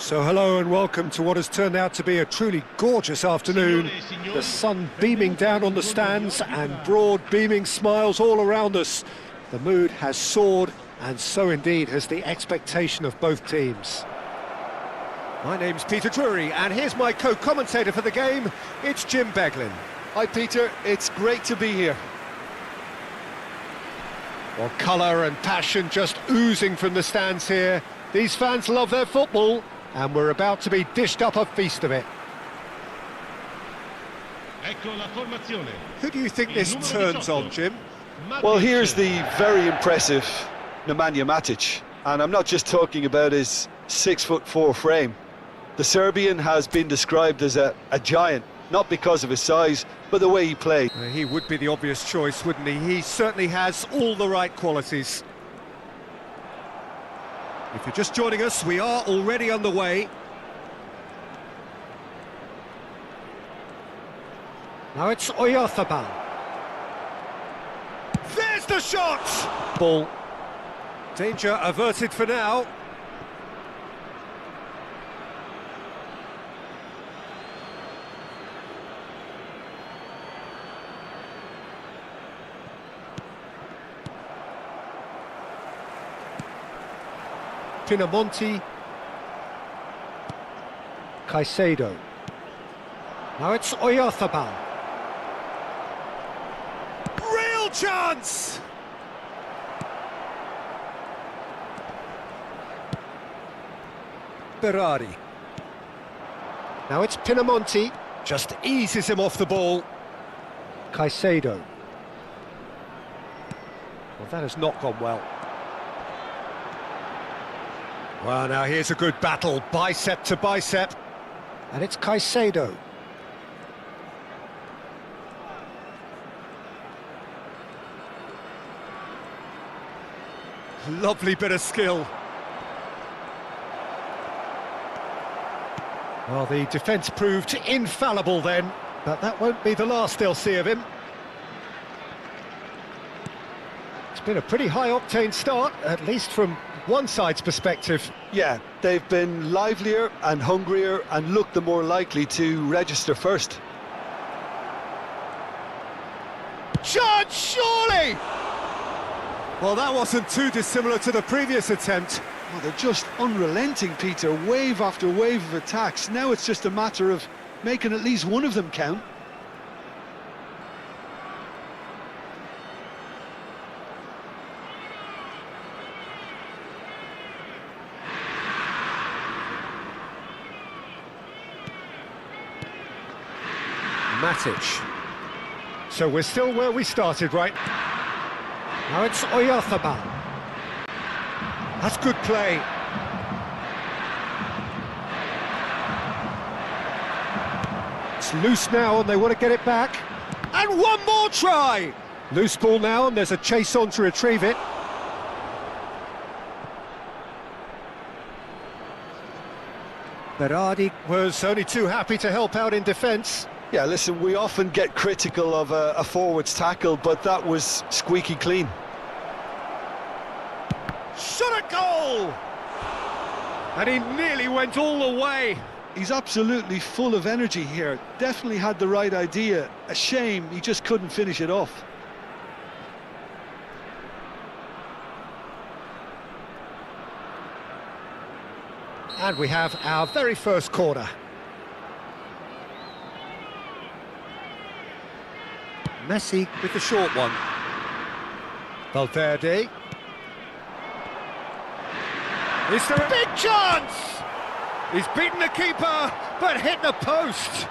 So hello and welcome to what has turned out to be a truly gorgeous afternoon. The sun beaming down on the stands and broad beaming smiles all around us. The mood has soared, and so indeed has the expectation of both teams. My name's Peter Drury, and here's my co-commentator for the game. It's Jim Beglin. Hi Peter, it's great to be here. Well, colour and passion just oozing from the stands here. These fans love their football, and we're about to be dished up a feast of it. Who do you think this turns on, Jim? Well, here's the very impressive Nemanja Matic, and I'm not just talking about his 6'4" frame. The Serbian has been described as a giant, not because of his size, but the way he played. He would be the obvious choice, wouldn't he? He certainly has all the right qualities. If you're just joining us, we are already underway. Now it's Oyarzabal. There's the shot! Ball. Danger averted for now. Pinamonti. Caicedo. Now it's Oyarzabal. Real chance! Berardi. Now it's Pinamonti. Just eases him off the ball. Caicedo. Well, that has not gone well. Well, now here's a good battle, bicep to bicep. And it's Caicedo. Lovely bit of skill. Well, the defence proved infallible then, but that won't be the last they'll see of him. It's been a pretty high-octane start, at least from one side's perspective. Yeah, they've been livelier and hungrier and looked the more likely to register first. Chance, surely! Well, that wasn't too dissimilar to the previous attempt. Oh, they're just unrelenting, Peter, wave after wave of attacks. Now it's just a matter of making at least one of them count. Matic. So we're still where we started, right? Now it's Oyarzabal. That's good play. It's loose now and they want to get it back. And one more try! Loose ball now and there's a chase on to retrieve it. Berardi was only too happy to help out in defence. Yeah, listen, we often get critical of a forward's tackle, but that was squeaky clean. Shot a goal! And he nearly went all the way. He's absolutely full of energy here. Definitely had the right idea. A shame he just couldn't finish it off. And we have our very first corner. Messi with the short one. Valverde. Is there a big chance? He's beaten the keeper, but hit the post.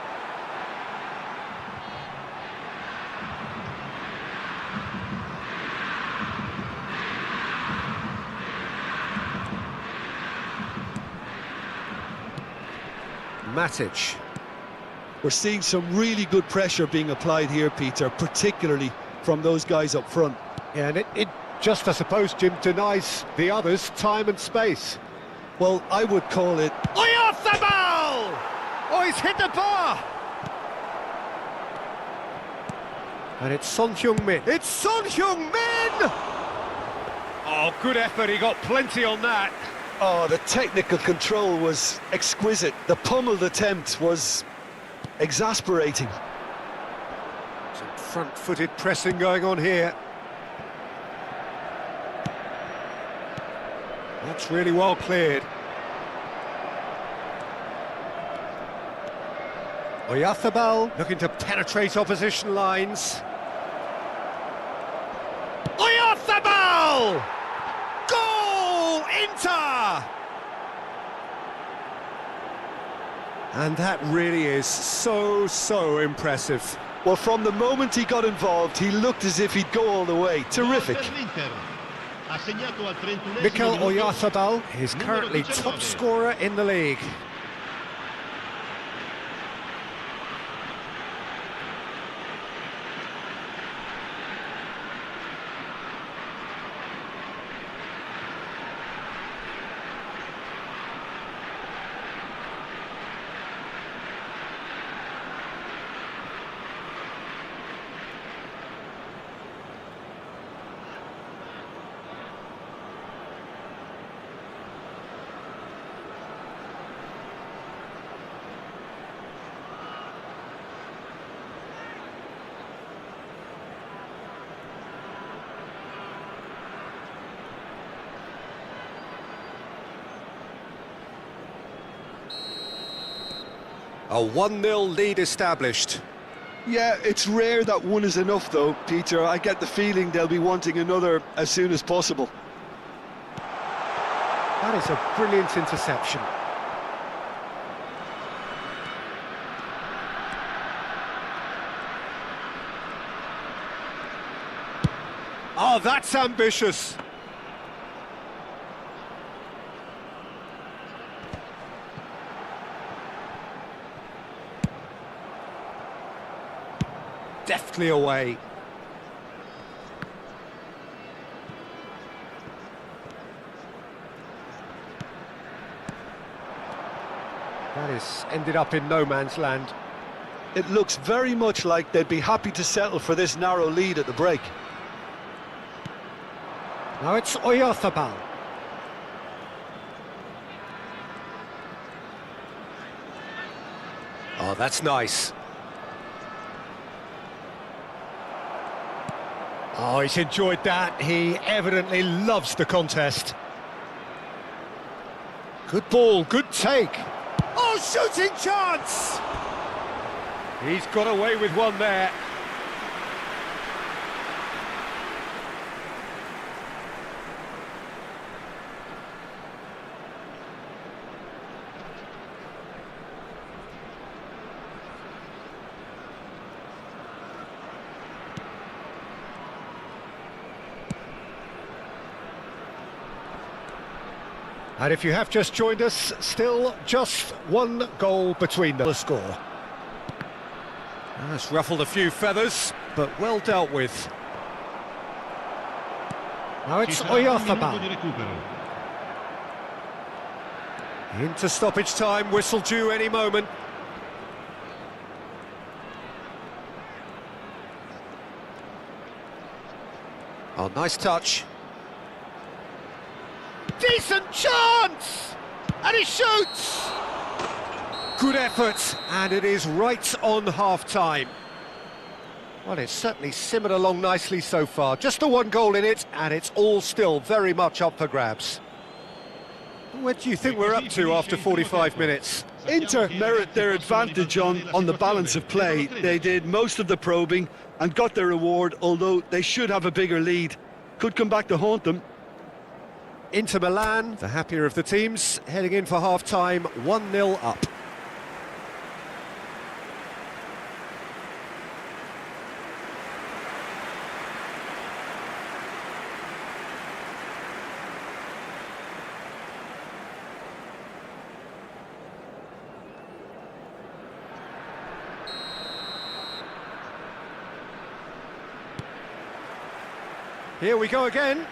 Matic. We're seeing some really good pressure being applied here, Peter, particularly from those guys up front. Yeah, and it just, I suppose, Jim, denies the others time and space. Well, I would call it... Oyarzabal! Oh, he's hit the bar! And it's Son Heung-min. It's Son Heung-min! Oh, good effort, he got plenty on that. Oh, the technical control was exquisite. The pummeled attempt was exasperating. Some front-footed pressing going on here. That's really well cleared. Oyarzabal looking to penetrate opposition lines. Oyarzabal! Goal! Inter! And that really is so impressive. Well, from the moment he got involved, he looked as if he'd go all the way. Terrific. Mikel Oyarzabal is currently top scorer in the league. A 1-0 lead established. Yeah, it's rare that one is enough, though, Peter. I get the feeling they'll be wanting another as soon as possible. That is a brilliant interception. Oh, that's ambitious. Deftly away. That is ended up in no man's land. It looks very much like they'd be happy to settle for this narrow lead at the break. Now it's Oyarzabal. Oh, that's nice. Oh, he's enjoyed that. He evidently loves the contest. Good ball, good take. Oh, shooting chance! He's got away with one there. And if you have just joined us, still just one goal between the score. That's ruffled a few feathers, but well dealt with. Now it's Oyarzabal. Into stoppage time, whistle due any moment. Oh, nice touch. Decent chance! And he shoots! Good effort, and it is right on half-time. Well, it's certainly simmered along nicely so far. Just the one goal in it, and it's all still very much up for grabs. What do you think we're up to after 45 minutes? Inter merit their advantage on the balance of play. They did most of the probing and got their reward, although they should have a bigger lead. Could come back to haunt them. Inter Milan, the happier of the teams, heading in for half-time, 1-0 up. Here we go again.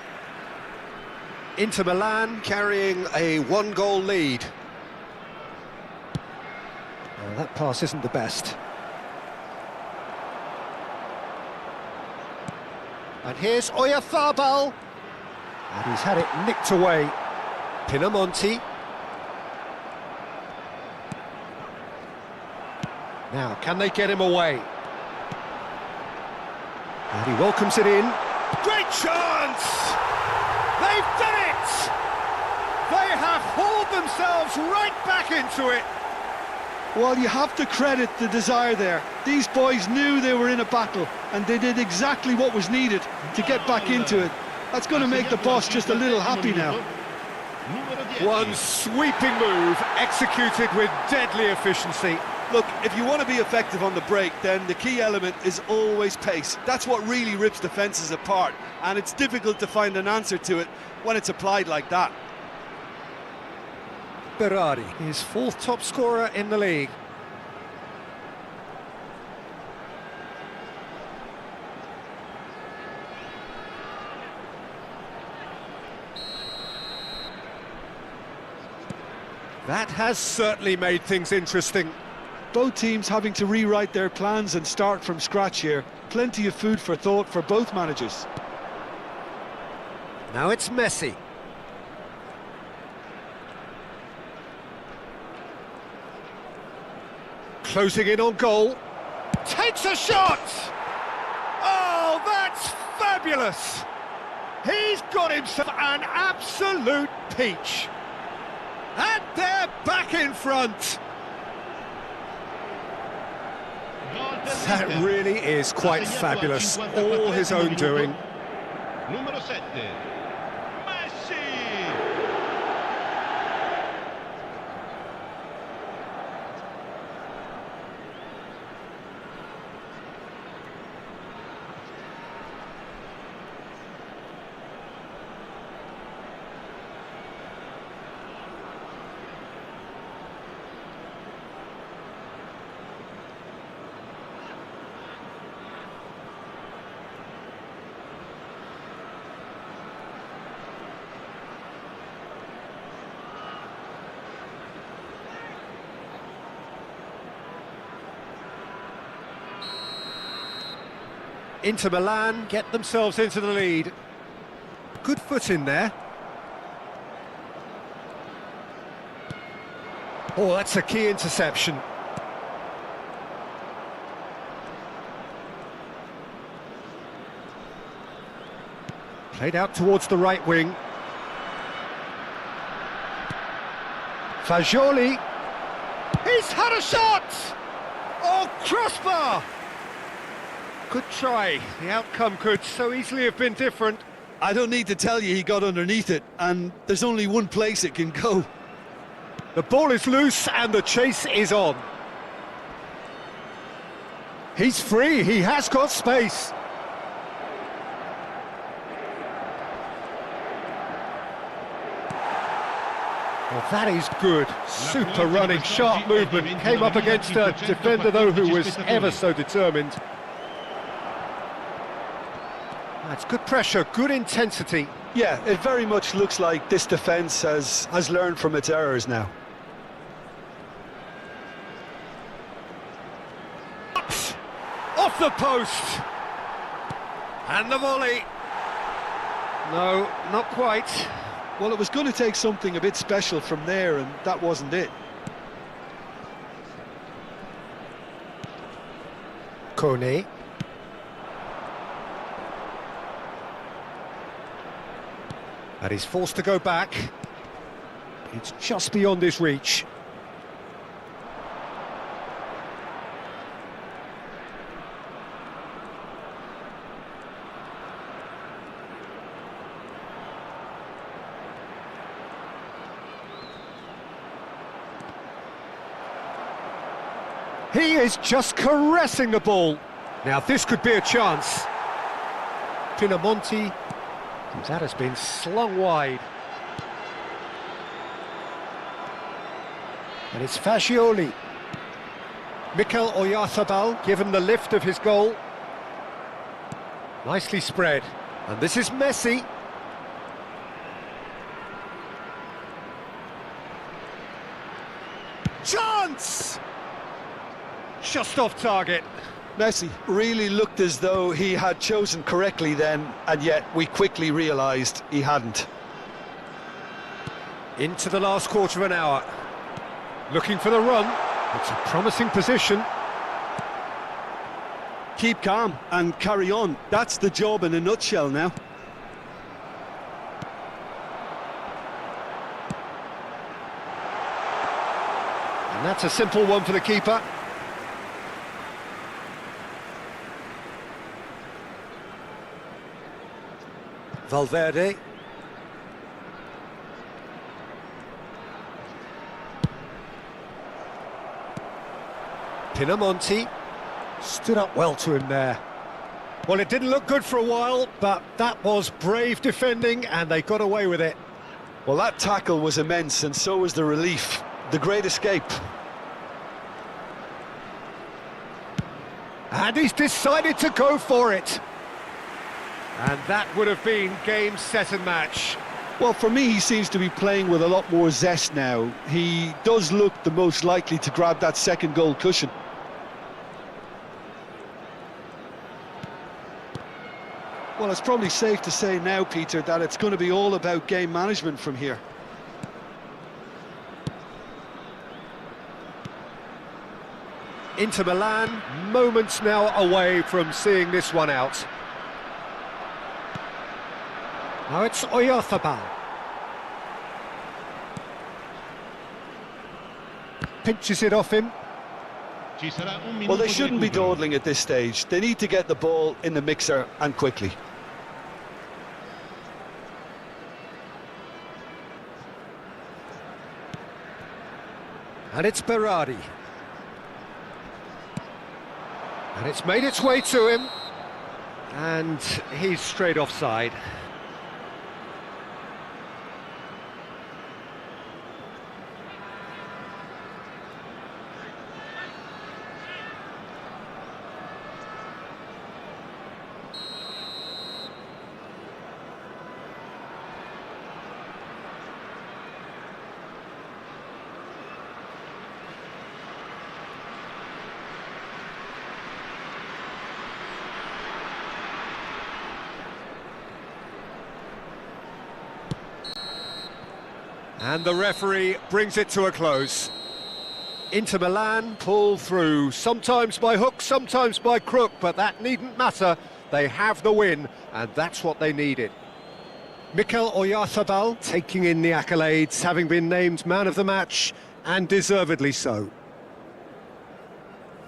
Inter Milan carrying a one-goal lead. Oh, that pass isn't the best. And here's Oyarzabal. And he's had it nicked away. Pinamonti. Now, can they get him away? And he welcomes it in. Great chance! They've done it! They have hauled themselves right back into it. Well, you have to credit the desire there. These boys knew they were in a battle, and they did exactly what was needed to get back into it. That's going to make the boss just a little happy now. One sweeping move, executed with deadly efficiency. Look, if you want to be effective on the break, then the key element is always pace. That's what really rips defences apart, and it's difficult to find an answer to it when it's applied like that. Berardi, his fourth top scorer in the league. That has certainly made things interesting. Both teams having to rewrite their plans and start from scratch here. Plenty of food for thought for both managers. Now it's Messi. Closing in on goal. Takes a shot! Oh, that's fabulous! He's got himself an absolute peach. And they're back in front. That really is quite fabulous. All his own doing. Numero 7. Messi! Inter Milan get themselves into the lead. Good foot in there. Oh, that's a key interception. Played out towards the right wing. Fagioli. He's had a shot! Oh, crossbar! Good try. The outcome could so easily have been different. I don't need to tell you he got underneath it, and there's only one place it can go. The ball is loose and the chase is on. He's free, he has got space. Well, that is good. Super running, sharp movement. Came up against a defender, though, who was ever so determined. That's good pressure, good intensity. Yeah, it very much looks like this defence has learned from its errors now. Off the post! And the volley. No, not quite. Well, it was going to take something a bit special from there, and that wasn't it. Kone. And he's forced to go back. It's just beyond his reach. He is just caressing the ball. Now this could be a chance. Pinamonti. That has been slung wide. And it's Fagioli. Mikel Oyarzabal given the lift of his goal. Nicely spread. And this is Messi. Chance! Just off target. Messi really looked as though he had chosen correctly then, and yet we quickly realised he hadn't. Into the last quarter of an hour. Looking for the run. It's a promising position. Keep calm and carry on. That's the job in a nutshell now. And that's a simple one for the keeper. Valverde. Pinamonti stood up well to him there. Well, it didn't look good for a while, but that was brave defending and they got away with it. Well, that tackle was immense, and so was the relief. The great escape. And he's decided to go for it. And that would have been game, set and match. Well, for me, he seems to be playing with a lot more zest now. He does look the most likely to grab that second goal cushion. Well, it's probably safe to say now, Peter, that it's going to be all about game management from here. Inter Milan, moments now away from seeing this one out. Now it's Oyarzabal. Pinches it off him. Well, they shouldn't be dawdling at this stage. They need to get the ball in the mixer and quickly. And it's Berardi. And it's made its way to him. And he's straight offside. And the referee brings it to a close. Inter Milan pull through, sometimes by hook, sometimes by crook, but that needn't matter. They have the win, and that's what they needed. Mikel Oyarzabal taking in the accolades, having been named man of the match, and deservedly so.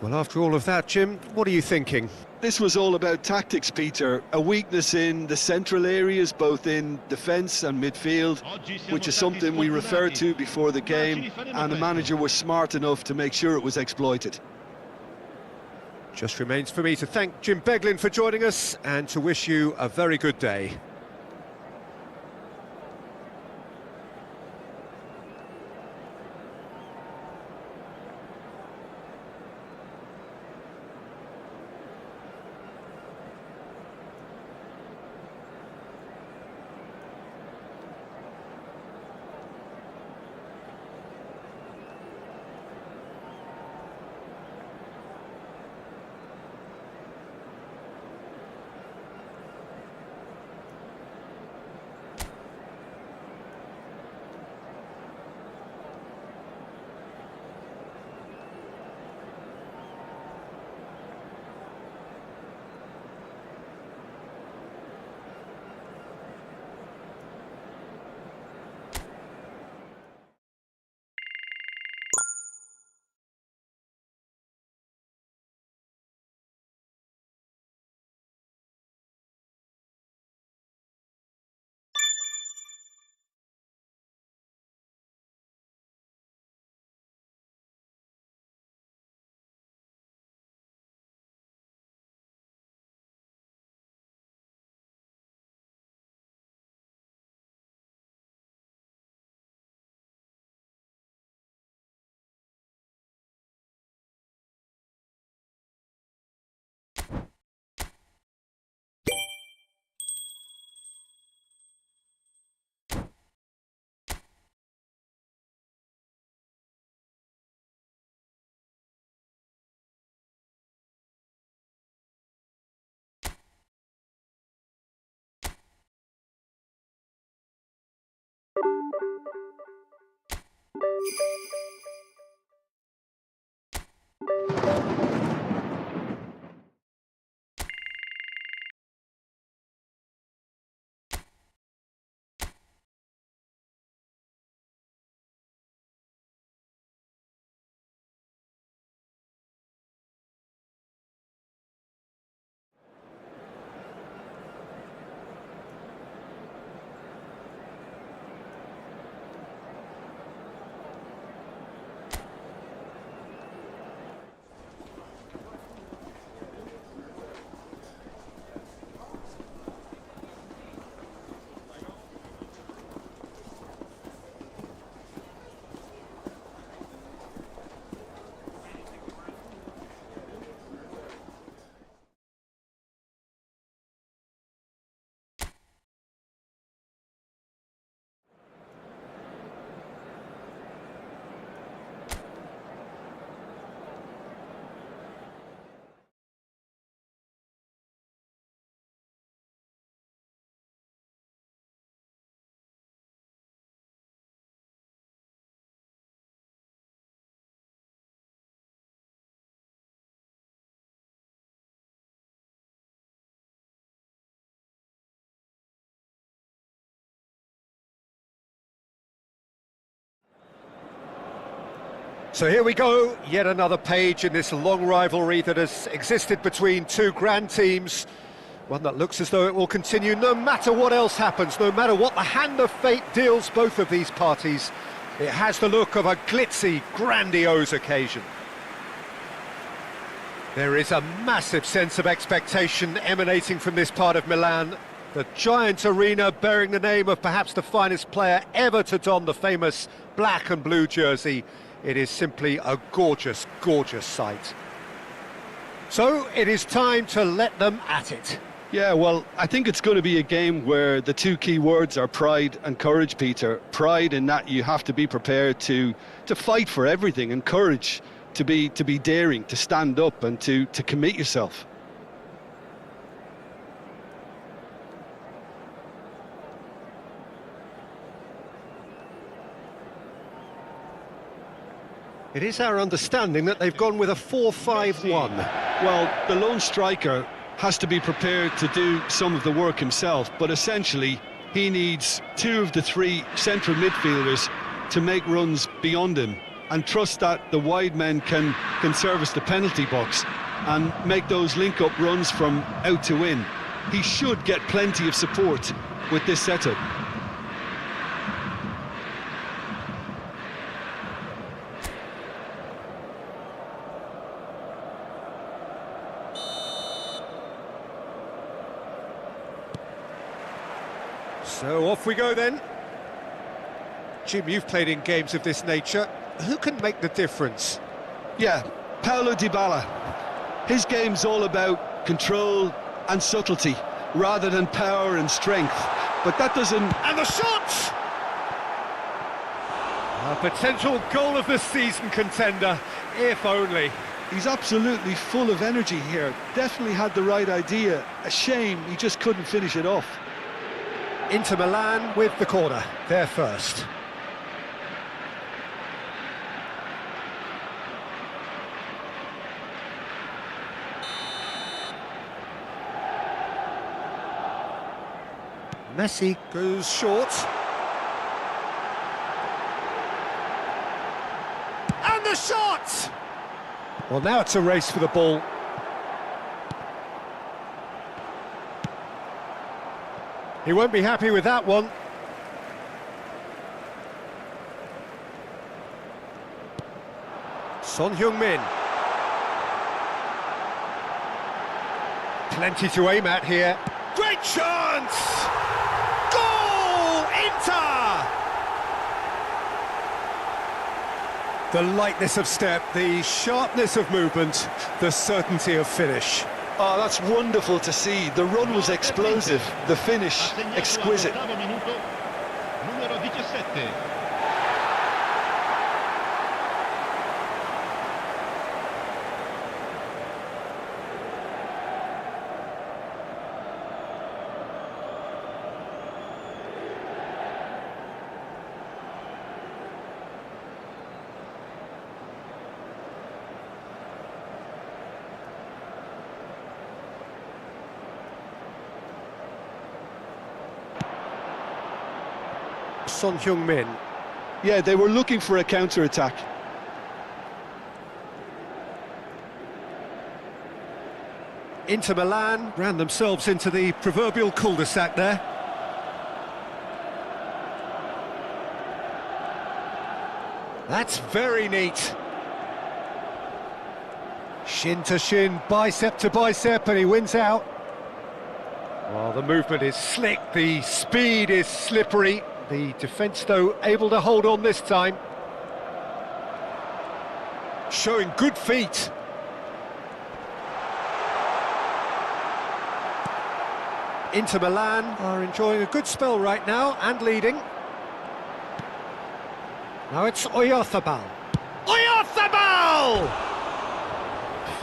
Well, after all of that, Jim, what are you thinking? This was all about tactics, Peter. A weakness in the central areas, both in defence and midfield, which is something we referred to before the game, and the manager was smart enough to make sure it was exploited. Just remains for me to thank Jim Beglin for joining us and to wish you a very good day. So here we go, yet another page in this long rivalry that has existed between two grand teams. One that looks as though it will continue no matter what else happens, no matter what the hand of fate deals both of these parties. It has the look of a glitzy, grandiose occasion. There is a massive sense of expectation emanating from this part of Milan. The giant arena bearing the name of perhaps the finest player ever to don the famous black and blue jersey. It is simply a gorgeous, gorgeous sight. So it is time to let them at it. Yeah, well, I think it's going to be a game where the two key words are pride and courage, Peter. Pride in that you have to be prepared to fight for everything, and courage to be daring, to stand up and to commit yourself. It is our understanding that they've gone with a 4-5-1. Well, the lone striker has to be prepared to do some of the work himself, but essentially he needs two of the three central midfielders to make runs beyond him and trust that the wide men can service the penalty box and make those link-up runs from out to in. He should get plenty of support with this setup. So off we go then. Jim, you've played in games of this nature. Who can make the difference? Yeah, Paulo Dybala. His game's all about control and subtlety rather than power and strength. But that doesn't... And the shot! A potential goal of the season contender, if only. He's absolutely full of energy here. Definitely had the right idea. A shame he just couldn't finish it off. Inter Milan with the corner, they're first. Messi goes short. And the shot! Well, now it's a race for the ball. He won't be happy with that one. Son Heung-min. Plenty to aim at here. Great chance! Goal! Inter! The lightness of step, the sharpness of movement, the certainty of finish. Oh, that's wonderful to see. The run was explosive, the finish exquisite. Numero 17. Son Heung-min. Yeah, they were looking for a counter-attack. Inter Milan ran themselves into the proverbial cul-de-sac there. That's very neat. Shin to shin, bicep to bicep, and he wins out. Well, the movement is slick, the speed is slippery. The defence, though, able to hold on this time. Showing good feet. Inter Milan are enjoying a good spell right now and leading. Now it's Oyarzabal. Oyarzabal!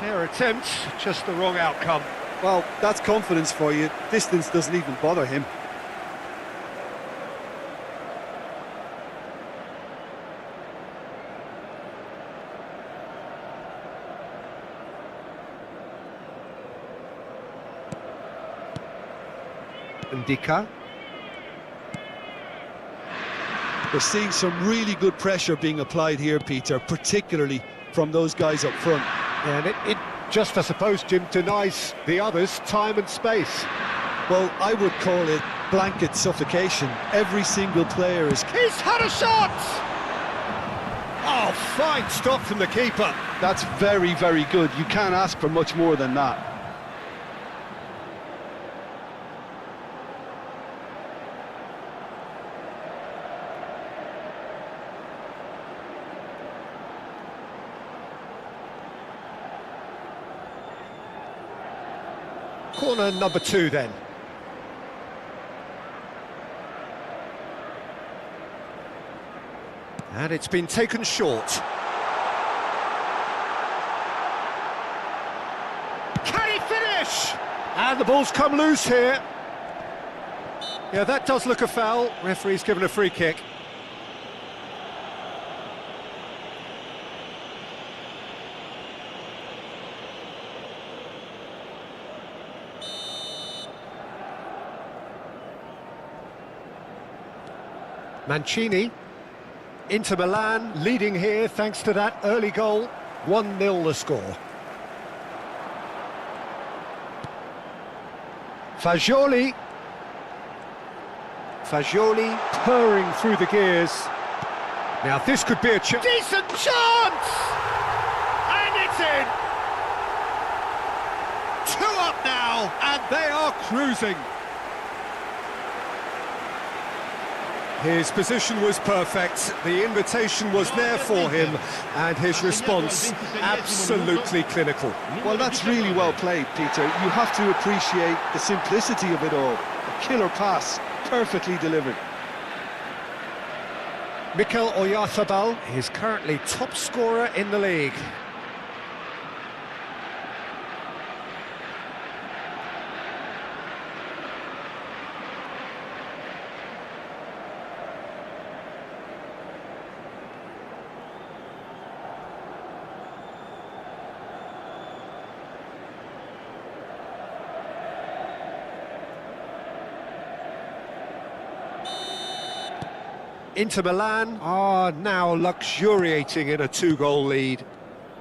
Fair attempt, just the wrong outcome. Well, that's confidence for you. Distance doesn't even bother him. Ndika. We're seeing some really good pressure being applied here, Peter, particularly from those guys up front. And it just, I suppose, Jim, denies the others time and space. Well, I would call it blanket suffocation. Every single player is... He's had a shot! Oh, fine stop from the keeper. That's very, very good. You can't ask for much more than that. Corner number 2 then. And it's been taken short. Can he finish? And the ball's come loose here. Yeah, that does look a foul. Referee's given a free kick. Mancini. Inter Milan leading here thanks to that early goal. 1-0 the score. Fagioli. Fagioli purring through the gears. Now this could be a decent chance! And it's in! 2 up now, and they are cruising. His position was perfect, the invitation was there for him, and his response absolutely clinical. Well, that's really well played, Peter. You have to appreciate the simplicity of it all. A killer pass, perfectly delivered. Mikel Oyarzabal is currently top scorer in the league. Inter Milan are now luxuriating in a 2-goal lead.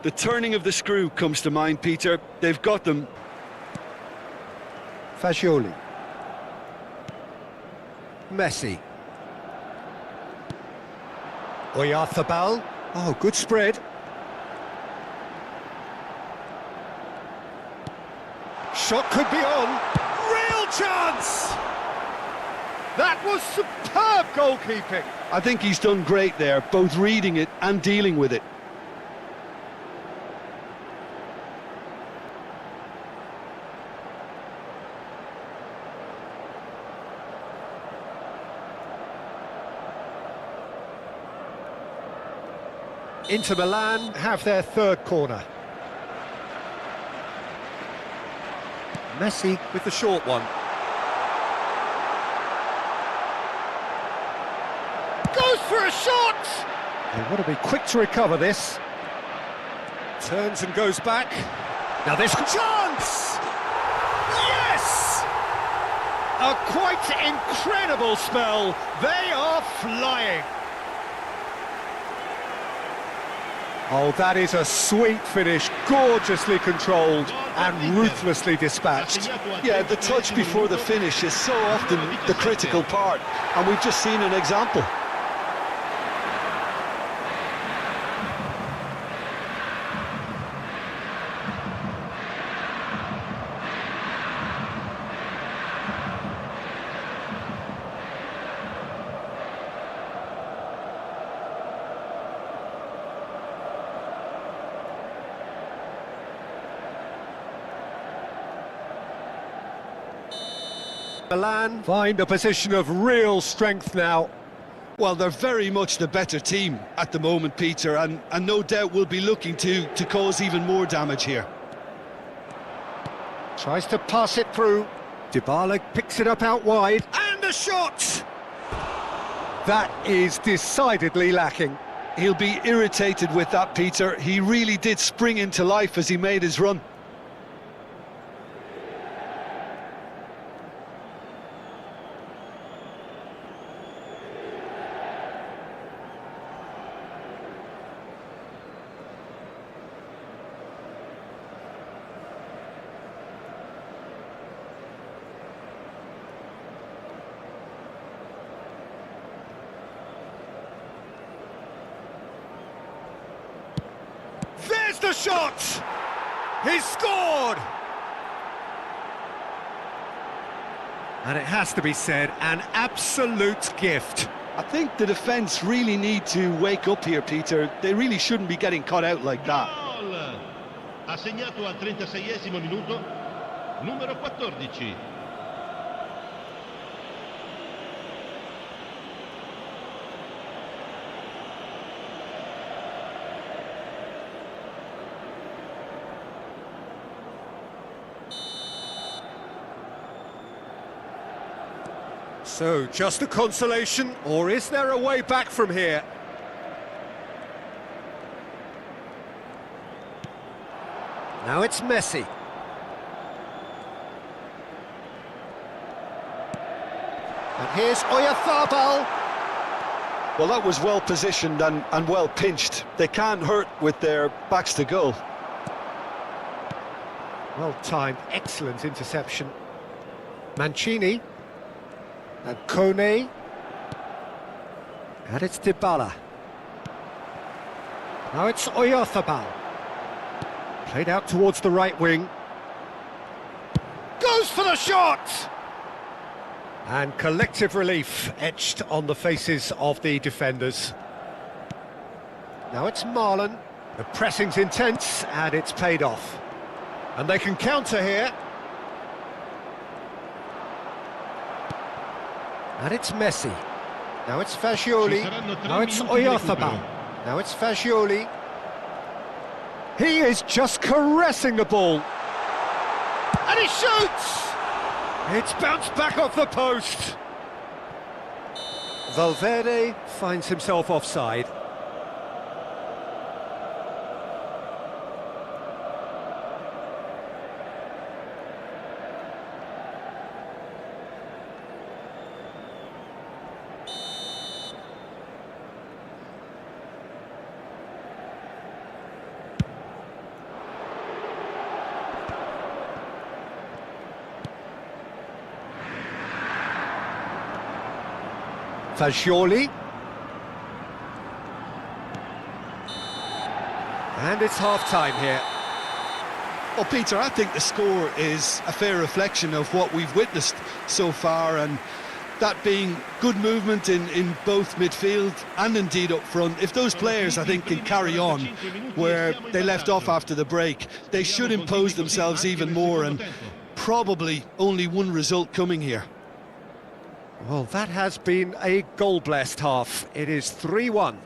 The turning of the screw comes to mind, Peter. They've got them. Fagioli. Messi. Oyarzabal. Oh, good spread. Shot could be on. Real chance! That was superb goalkeeping. I think he's done great there, both reading it and dealing with it. Inter Milan have their 3rd corner. Messi with the short one. Goes for a shot! They want to be quick to recover this. Turns and goes back. Now this chance! Yes! A quite incredible spell. They are flying. Oh, that is a sweet finish, gorgeously controlled and ruthlessly dispatched. Yeah, the touch before the finish is so often the critical part, and we've just seen an example. Milan find a position of real strength now. Well, they're very much the better team at the moment, Peter, and no doubt will be looking to cause even more damage here. Tries to pass it through. Dybala picks it up out wide. And a shot! That is decidedly lacking. He'll be irritated with that, Peter. He really did spring into life as he made his run. There's the shot! He's scored! And it has to be said, an absolute gift. I think the defence really need to wake up here, Peter. They really shouldn't be getting caught out like that. Gol! Ha segnato al 36esimo minuto, numero 14. So, just a consolation, or is there a way back from here? Now it's Messi. And here's Oyarzabal. Well, that was well positioned and well pinched. They can't hurt with their backs to goal. Well timed, excellent interception. Mancini. And Kone. And it's Dybala. Now it's Oyarzabal. Played out towards the right wing. Goes for the shot! And collective relief etched on the faces of the defenders. Now it's Marlon. The pressing's intense and it's paid off. And they can counter here. And it's Messi. Now it's Fagioli. Now it's Oyarzabal. Now it's Fagioli. He is just caressing the ball. And he shoots! It's bounced back off the post. Valverde finds himself offside. Fagioli. And it's half-time here. Well, Peter, I think the score is a fair reflection of what we've witnessed so far, and that being good movement in both midfield and indeed up front. If those players, I think, can carry on where they left off after the break, they should impose themselves even more, and probably only one result coming here. Well, that has been a goal-blessed half. It is 3-1.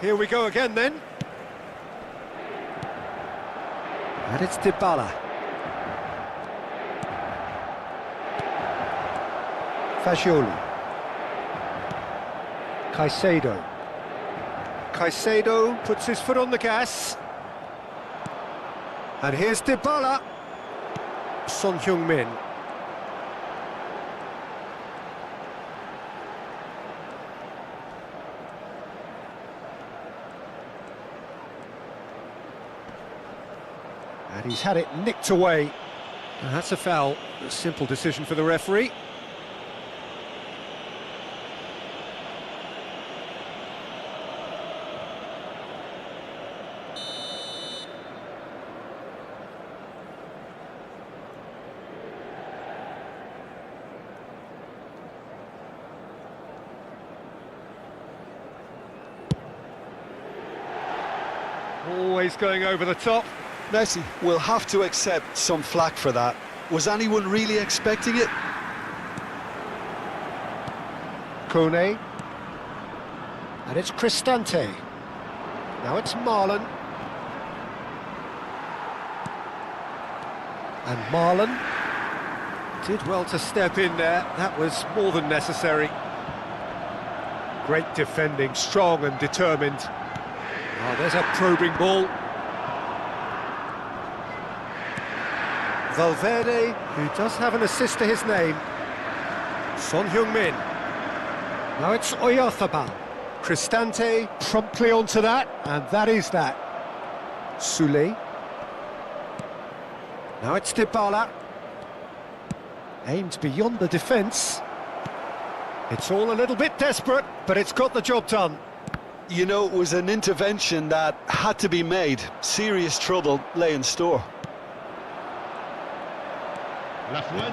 Here we go again then. And it's Dybala. Fagioli. Caicedo. Caicedo puts his foot on the gas. And here's Dybala. Son Heung-min. And he's had it nicked away. And that's a foul. A simple decision for the referee. Always going over the top. Messi will have to accept some flack for that. Was anyone really expecting it? Kone. And it's Cristante. Now it's Marlon. And Marlon did well to step in there. That was more than necessary. Great defending, strong and determined. Oh, there's a probing ball. Valverde, who does have an assist to his name. Son Heung-min. Now it's Oyarzabal. Cristante promptly onto that, and that is that. Soulé. Now it's Dybala. Aimed beyond the defence. It's all a little bit desperate, but it's got the job done. You know, it was an intervention that had to be made. Serious trouble lay in store.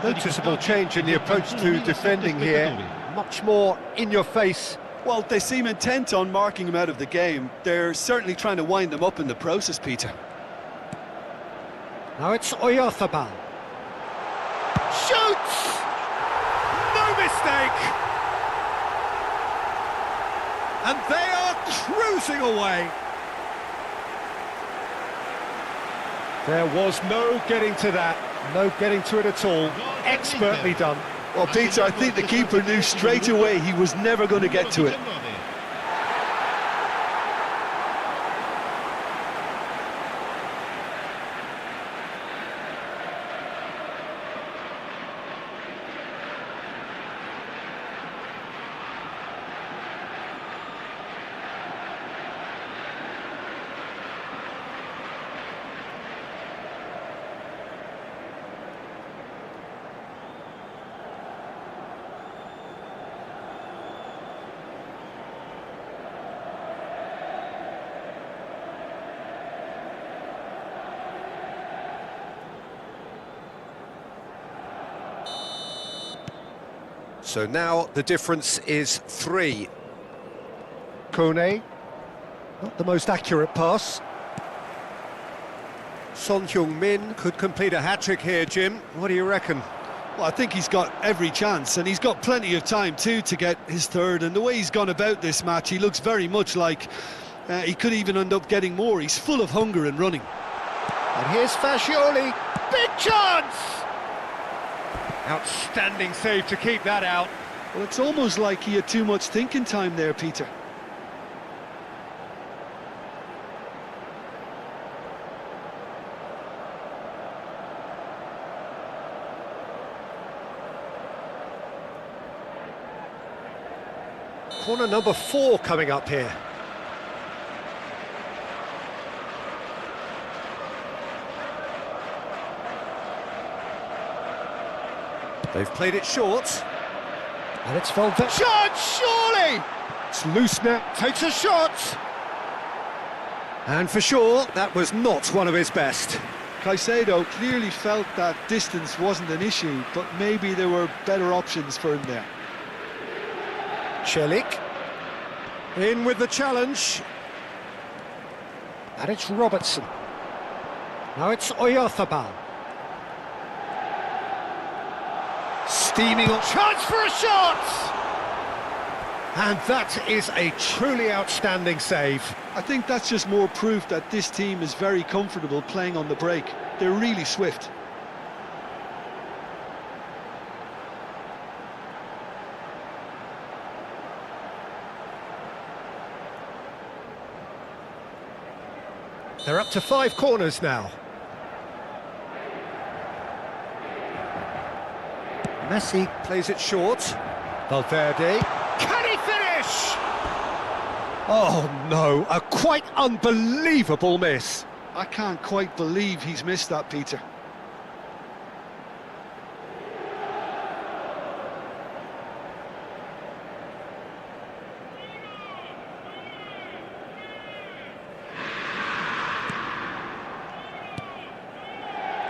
Noticeable change in the approach to defending here. Much more in your face. Well, they seem intent on marking him out of the game. They're certainly trying to wind him up in the process, Peter. Now it's Oyarzabal. Shoots! No mistake! And they are cruising away. There was no getting to that. No getting to it at all. Expertly done. Well, Peter, I think the keeper knew straight away he was never going to get to it. So now the difference is 3. Kone, not the most accurate pass. Son Heung-min could complete a hat-trick here, Jim. What do you reckon? Well, I think he's got every chance, and he's got plenty of time too to get his third. And the way he's gone about this match, he looks very much like he could even end up getting more. He's full of hunger and running. And here's Fagioli. Big chance! Outstanding save to keep that out. Well, it's almost like he had too much thinking time there, Peter. Corner number 4 coming up here. They've played it short. And it's Valverde. Shot, surely! It's loose now, takes a shot. And for sure, that was not one of his best. Caicedo clearly felt that distance wasn't an issue, but maybe there were better options for him there. Celik. In with the challenge. And it's Robertson. Now it's Oyarzabal. Steaming on. Chance for a shot! And that is a truly outstanding save. I think that's just more proof that this team is very comfortable playing on the break. They're really swift. They're up to 5 corners now. Messi plays it short. Valverde. Can he finish? Oh no, a quite unbelievable miss. I can't quite believe he's missed that, Peter.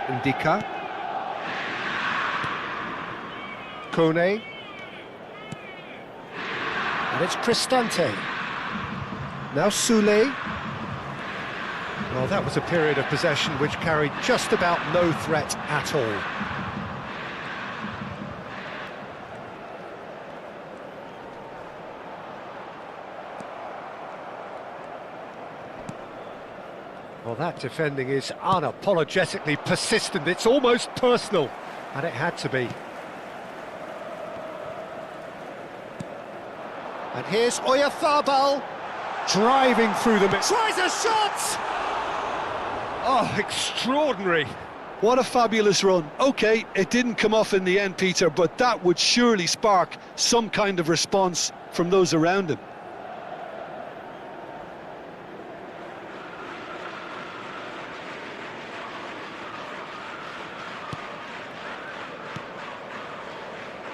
Indica. Kone. And it's Cristante. Now Soule. Well, that was a period of possession which carried just about no threat at all. Well, that defending is unapologetically persistent. It's almost personal, and it had to be. And here's Oyarzabal, driving through the middle. Tries a shot! Oh, extraordinary. What a fabulous run. OK, it didn't come off in the end, Peter, but that would surely spark some kind of response from those around him.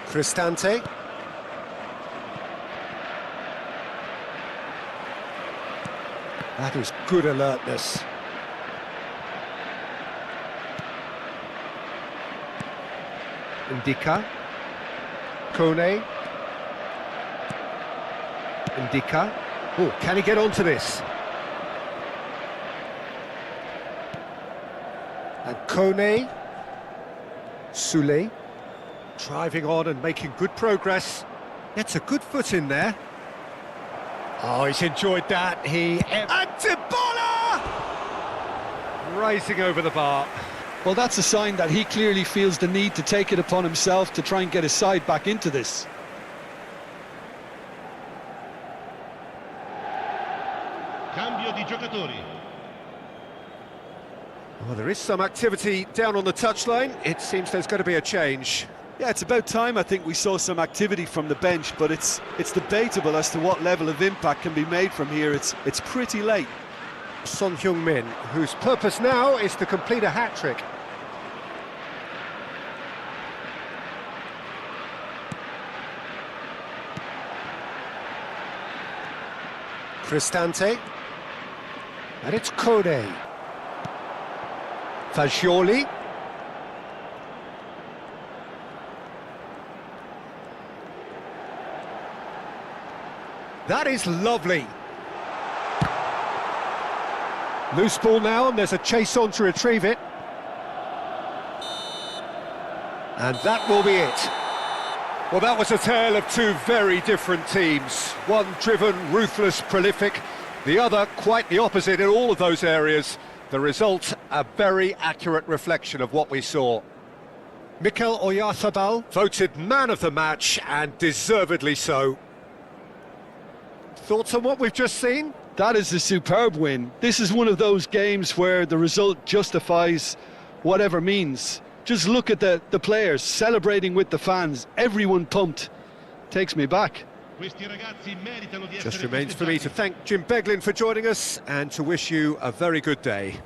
Cristante. That is good alertness. Indica. Kone. Indica. Oh, can he get onto this? And Kone. Soule. Driving on and making good progress. Gets a good foot in there. Oh, he's enjoyed that. And Dybala! Racing over the bar. Well, that's a sign that he clearly feels the need to take it upon himself to try and get his side back into this. Cambio di giocatori. Well, there is some activity down on the touchline. It seems there's going to be a change. Yeah, it's about time I think we saw some activity from the bench, but it's debatable as to what level of impact can be made from here. It's pretty late. Son Heung-min, whose purpose now is to complete a hat-trick. Cristante. And it's Kone. Fagioli. That is lovely. Loose ball now, and there's a chase on to retrieve it. And that will be it. Well, that was a tale of two very different teams. One driven, ruthless, prolific. The other quite the opposite in all of those areas. The result, a very accurate reflection of what we saw. Mikel Oyarzabal voted man of the match, and deservedly so. Thoughts on what we've just seen? That is a superb win. This is one of those games where the result justifies whatever means. Just look at the players celebrating with the fans. Everyone pumped. Takes me back. Just remains for me to thank Jim Beglin for joining us and to wish you a very good day.